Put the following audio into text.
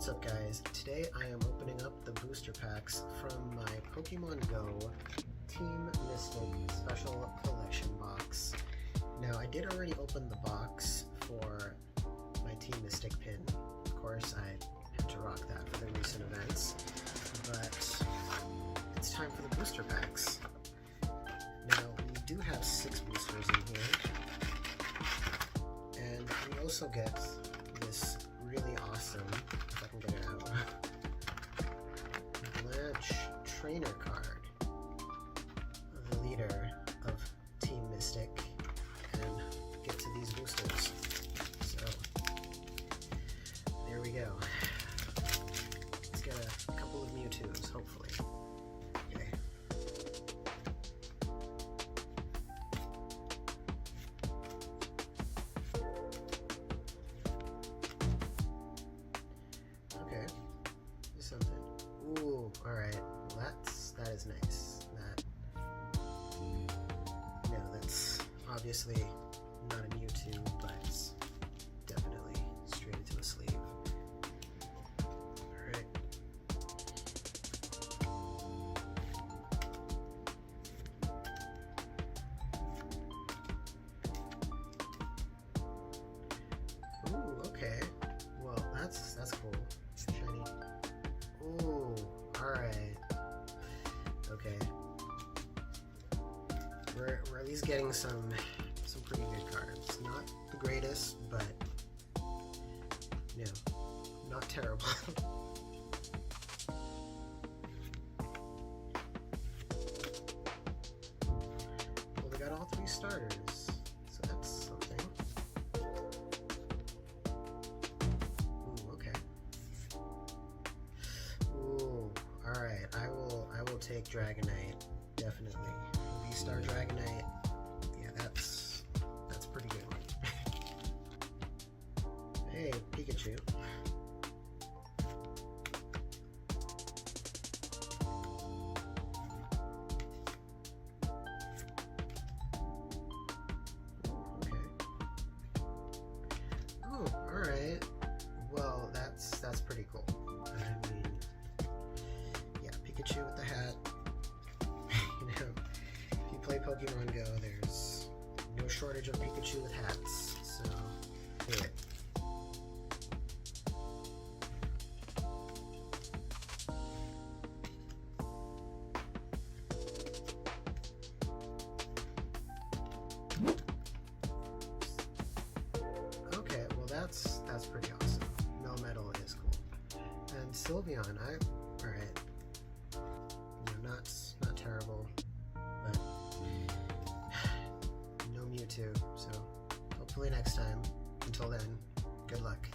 What's up guys? Today I am opening up the booster packs from my Pokemon Go Team Mystic Special Collection box. Now I did already open the box for my Team Mystic pin. Of course I had to rock that for the recent events, but it's time for the booster packs. Now we do have 6 boosters in here, and we also get this really awesome, if I can get it out, Blanche trainer card, the leader of Team Mystic, and get to these boosters. So there we go. Let's get a couple of Mewtwo's, hopefully. Okay. Something. Ooh, alright. Well, that is nice. That's obviously not a Mewtwo, but it's definitely straight into the sleeve. Alright. Ooh, okay. Well, that's cool. Shiny. Ooh, alright. Okay. We're at least getting some pretty good cards. Not the greatest, but not terrible. Well, we got all 3 starters, so that's something. Alright, I will take Dragonite, definitely. V-Star Dragonite, yeah, that's pretty good one. Hey, Pikachu. Okay. Oh, alright. Well, that's pretty cool. I mean, Pikachu with the hat. If you play Pokemon Go, there's no shortage of Pikachu with hats, so do it. Okay, well that's pretty awesome. Melmetal is cool. And Sylveon, alright. Not terrible, but no Mewtwo, so hopefully next time. Until then, good luck.